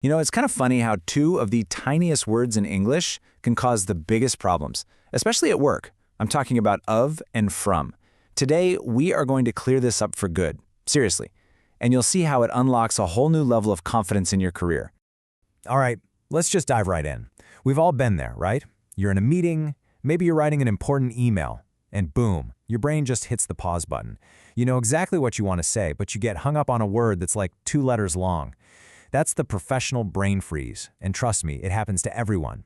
You know, it's kind of funny how two of the tiniest words in English can cause the biggest problems, especially at work. I'm talking about of and from. Today, we are going to clear this up for good, seriously, and you'll see how it unlocks a whole new level of confidence in your career. All right, let's just dive right in. We've all been there, right? You're in a meeting, maybe you're writing an important email, and boom, your brain just hits the pause button. You know exactly what you want to say, but you get hung up on a word that's like 2 letters long. That's the professional brain freeze, and trust me, it happens to everyone.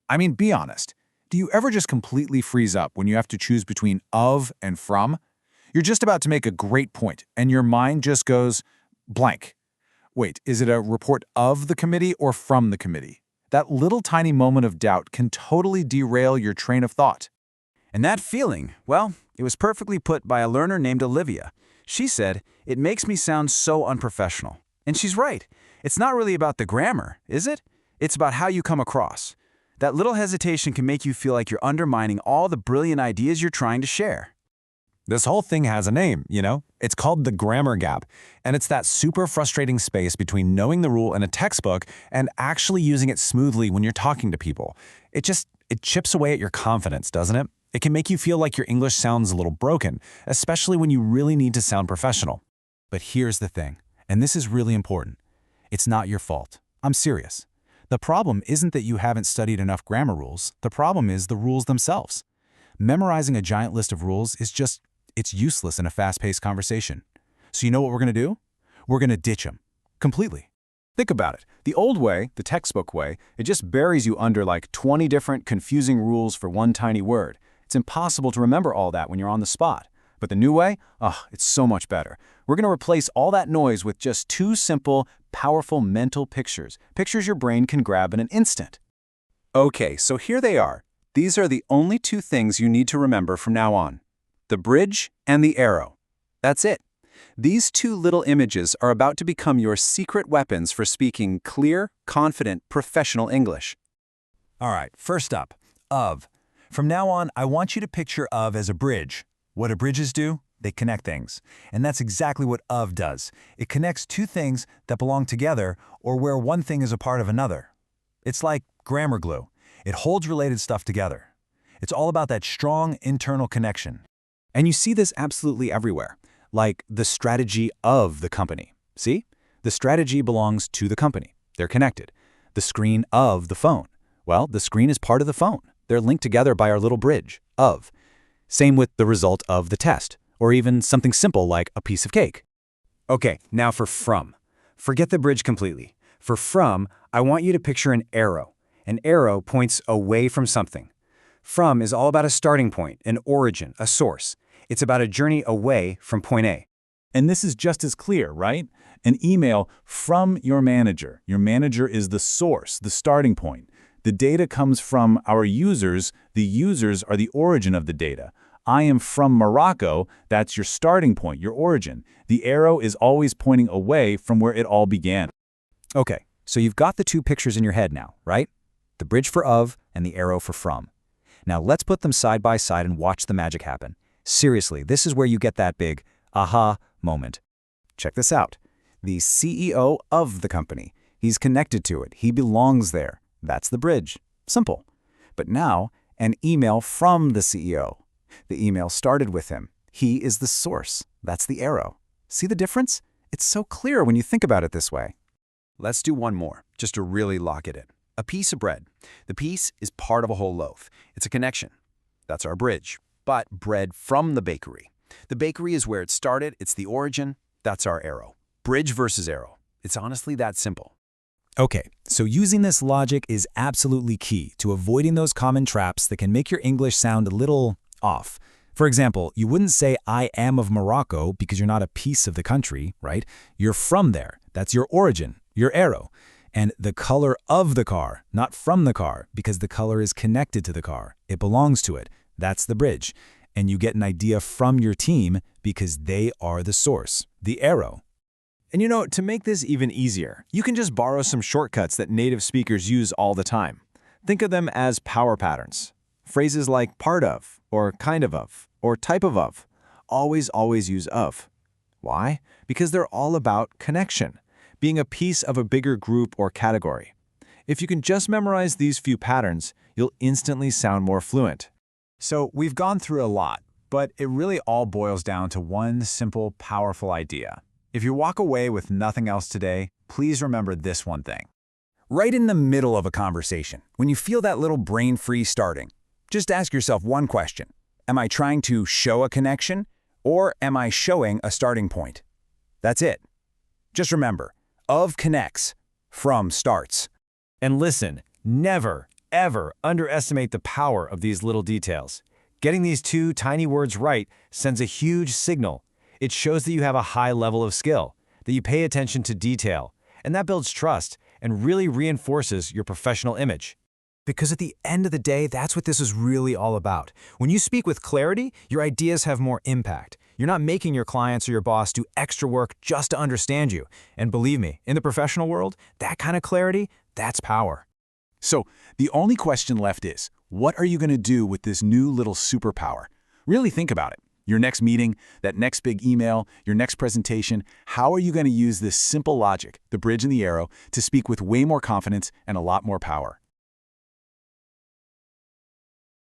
I mean, be honest. Do you ever just completely freeze up when you have to choose between of and from? You're just about to make a great point, and your mind just goes blank. Wait, is it a report of the committee or from the committee? That little tiny moment of doubt can totally derail your train of thought. And that feeling, well, it was perfectly put by a learner named Olivia. She said, "It makes me sound so unprofessional." And she's right. It's not really about the grammar, is it? It's about how you come across. That little hesitation can make you feel like you're undermining all the brilliant ideas you're trying to share. This whole thing has a name, you know? It's called the grammar gap, and it's that super frustrating space between knowing the rule in a textbook and actually using it smoothly when you're talking to people. It chips away at your confidence, doesn't it? It can make you feel like your English sounds a little broken, especially when you really need to sound professional. But here's the thing, and this is really important. It's not your fault. I'm serious. The problem isn't that you haven't studied enough grammar rules. The problem is the rules themselves. Memorizing a giant list of rules is it's useless in a fast-paced conversation. So you know what we're going to do? We're going to ditch them. Completely. Think about it. The old way, the textbook way, it just buries you under like 20 different confusing rules for one tiny word. It's impossible to remember all that when you're on the spot. But the new way? It's so much better. We're going to replace all that noise with just 2 simple, powerful mental pictures. Pictures your brain can grab in an instant. Okay, so here they are. These are the only 2 things you need to remember from now on. The bridge and the arrow. That's it. These 2 little images are about to become your secret weapons for speaking clear, confident, professional English. All right, first up, of. From now on, I want you to picture of as a bridge. What do bridges do? They connect things. And that's exactly what of does. It connects 2 things that belong together or where one thing is a part of another. It's like grammar glue. It holds related stuff together. It's all about that strong internal connection. And you see this absolutely everywhere, like the strategy of the company. See? The strategy belongs to the company. They're connected. The screen of the phone. Well, the screen is part of the phone. They're linked together by our little bridge, of. Same with the result of the test, or even something simple like a piece of cake. Okay, now for from. Forget the bridge completely. For from, I want you to picture an arrow. An arrow points away from something. From is all about a starting point, an origin, a source. It's about a journey away from point A. And this is just as clear, right? An email from your manager. Your manager is the source, the starting point. The data comes from our users. The users are the origin of the data. I am from Morocco. That's your starting point, your origin. The arrow is always pointing away from where it all began. Okay, so you've got the 2 pictures in your head now, right? The bridge for of and the arrow for from. Now let's put them side by side and watch the magic happen. Seriously, this is where you get that big aha moment. Check this out. The CEO of the company. He's connected to it. He belongs there. That's the bridge. Simple. But now, an email from the CEO. The email started with him. He is the source. That's the arrow. See the difference? It's so clear when you think about it this way. Let's do one more, just to really lock it in. A piece of bread. The piece is part of a whole loaf. It's a connection. That's our bridge. But bread from the bakery. The bakery is where it started. It's the origin. That's our arrow. Bridge versus arrow. It's honestly that simple. Okay, so using this logic is absolutely key to avoiding those common traps that can make your English sound a little off. For example, you wouldn't say I am of Morocco because you're not a piece of the country, right? You're from there. That's your origin, your arrow. And the color of the car, not from the car, because the color is connected to the car. It belongs to it. That's the bridge. And you get an idea from your team because they are the source, the arrow. And you know, to make this even easier, you can just borrow some shortcuts that native speakers use all the time. Think of them as power patterns. Phrases like part of, or kind of, or type of. Always use of. Why? Because they're all about connection. being a piece of a bigger group or category. If you can just memorize these few patterns, you'll instantly sound more fluent. So we've gone through a lot, but it really all boils down to one simple, powerful idea. If you walk away with nothing else today, please remember this one thing. Right in the middle of a conversation, when you feel that little brain freeze starting, just ask yourself one question. Am I trying to show a connection, or am I showing a starting point? That's it. Just remember, of connects, from starts. And listen, never, ever underestimate the power of these little details. Getting these two tiny words right sends a huge signal. It shows that you have a high level of skill, that you pay attention to detail, and that builds trust and really reinforces your professional image. Because at the end of the day, that's what this is really all about. When you speak with clarity, your ideas have more impact. You're not making your clients or your boss do extra work just to understand you. And believe me, in the professional world, that kind of clarity, that's power. So, the only question left is, what are you going to do with this new little superpower? Really think about it. Your next meeting, that next big email, your next presentation, how are you going to use this simple logic, the bridge and the arrow, to speak with way more confidence and a lot more power?